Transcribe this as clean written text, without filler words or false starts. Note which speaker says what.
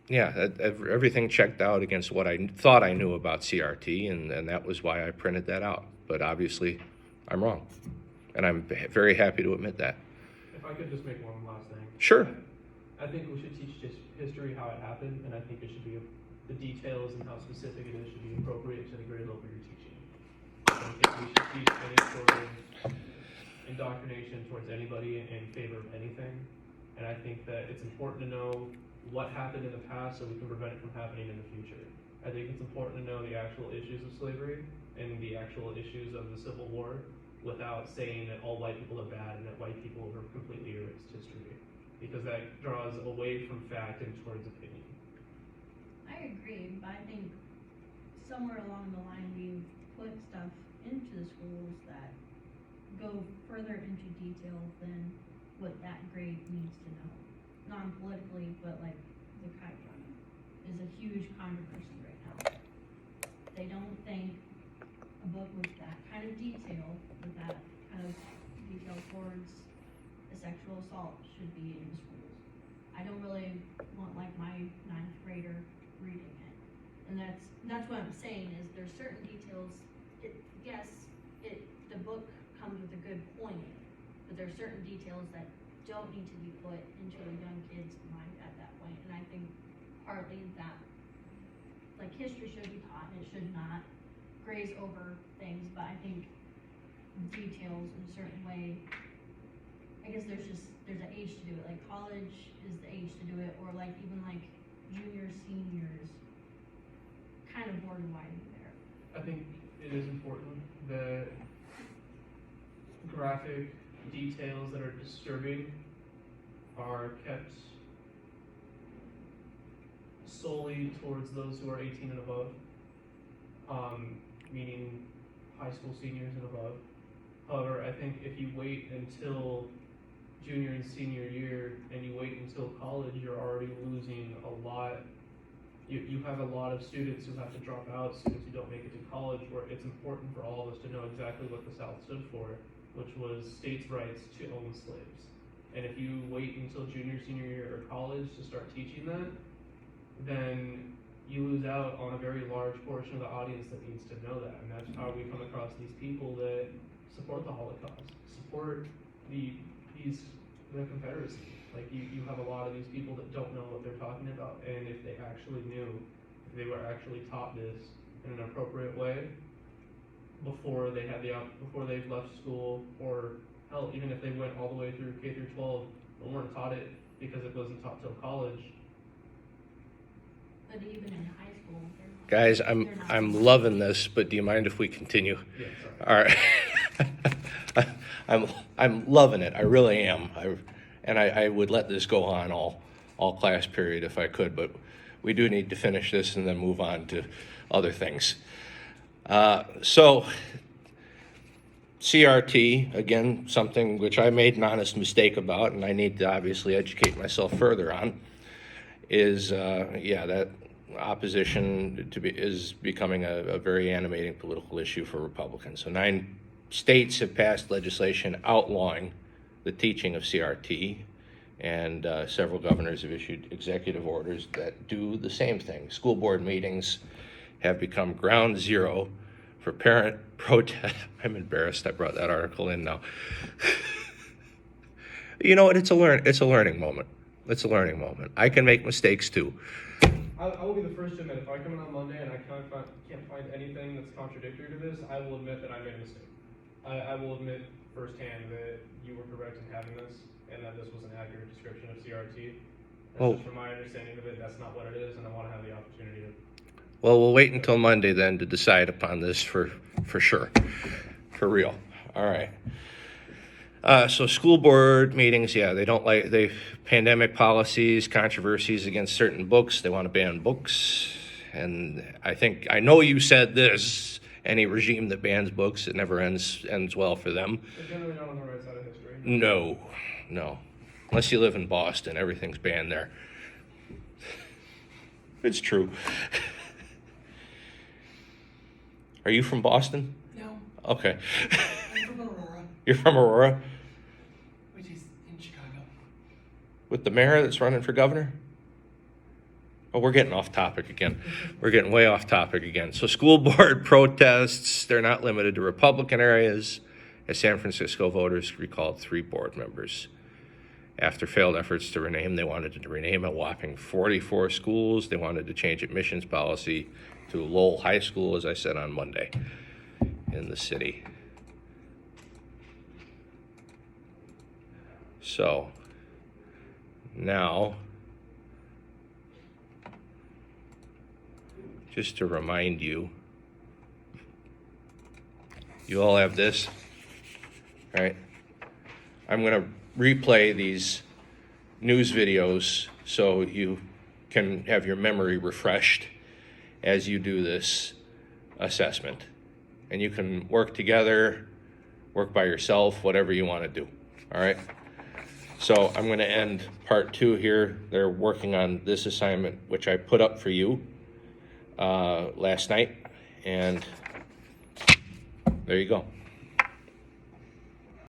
Speaker 1: Yeah, everything checked out against what I thought I knew about CRT, and that was why I printed that out. But obviously, I'm wrong, and I'm very happy to admit that.
Speaker 2: If I could just make one last thing.
Speaker 1: Sure.
Speaker 2: I think we should teach just history, how it happened, and I think it should be the details and how specific it is should be appropriate to the grade level you're teaching. I don't think we should teach any sort of indoctrination towards anybody in favor of anything. And I think that it's important to know what happened in the past so we can prevent it from happening in the future. I think it's important to know the actual issues of slavery and the actual issues of the Civil War without saying that all white people are bad and that white people have completely erased history, because that draws away from fact and towards opinion.
Speaker 3: I agree, but I think somewhere along the line we've put stuff into the schools that go further into detail than what that grade needs to know. Non-politically, but like the kite running is a huge controversy right now. They don't think a book with that kind of detail, with that kind of detail towards a sexual assault should be in schools. I don't really want like my 9th grader reading it. And that's what I'm saying is there's certain details, the book comes with a good point, but there's certain details that don't need to be put into a young kid's mind at that point. And I think partly that, like, history should be taught and it should not graze over things, but I think details in a certain way, I guess there's an age to do it. Like college is the age to do it, or like even like juniors, seniors, kind of borderline there.
Speaker 2: I think it is important that graphic details that are disturbing are kept solely towards those who are 18 and above, meaning high school seniors and above. However, I think if you wait until junior and senior year and you wait until college, you're already losing a lot. You have a lot of students who have to drop out, students who don't make it to college, where it's important for all of us to know exactly what the South stood for, which was states' rights to own slaves. And if you wait until junior, senior year, or college to start teaching that, then you lose out on a very large portion of the audience that needs to know that. And that's how we come across these people that support the Holocaust, support the Confederacy. Like you have a lot of these people that don't know what they're talking about, and if they actually knew, if they were actually taught this in an appropriate way before they had before they left school, or hell, even if they went all the way through K through 12, but weren't taught it because it wasn't taught till college.
Speaker 3: But even in high school,
Speaker 1: guys, I'm loving this, but do you mind if we continue?
Speaker 2: Yeah, sorry.
Speaker 1: All right. I'm loving it. I really am. I would let this go on all class period if I could, but we do need to finish this and then move on to other things. So CRT, again, something which I made an honest mistake about, and I need to obviously educate myself further on, is that opposition is becoming a very animating political issue for Republicans. So 9 states have passed legislation outlawing the teaching of CRT, and several governors have issued executive orders that do the same thing. School board meetings have become ground zero for parent protest. I'm embarrassed I brought that article in now. You know what? It's a learning moment. It's a learning moment. I can make mistakes too.
Speaker 2: I will be the first to admit, if I come in on Monday and I can't find anything that's contradictory to this, I will admit that I made a mistake. I will admit firsthand that you were correct in having this, and that this was an accurate description of CRT. Just from my understanding of it, that's not what it is, and I want to have the opportunity to.
Speaker 1: Well, we'll wait until Monday then to decide upon this for sure, for real. All right. So school board meetings, they don't like pandemic policies, controversies against certain books. They want to ban books. And I know you said this, any regime that bans books, it never ends well for them.
Speaker 2: They're generally not on the right side of history.
Speaker 1: No. Unless you live in Boston, everything's banned there. It's true. Are you from Boston?
Speaker 4: No.
Speaker 1: Okay.
Speaker 4: I'm from Aurora.
Speaker 1: You're from Aurora?
Speaker 4: Which is in Chicago.
Speaker 1: With the mayor that's running for governor? Oh, we're getting off topic again. We're getting way off topic again. So school board protests, they're not limited to Republican areas, as San Francisco voters recalled 3 board members. After failed efforts to rename, they wanted to rename a whopping 44 schools. They wanted to change admissions policy to Lowell High School, as I said on Monday, in the city. So, now, just to remind you, you all have this, right? I'm going to replay these news videos so you can have your memory refreshed as you do this assessment. And you can work together, work by yourself, whatever you want to do, all right? So I'm going to end part 2 here. They're working on this assignment, which I put up for you last night, and there you go.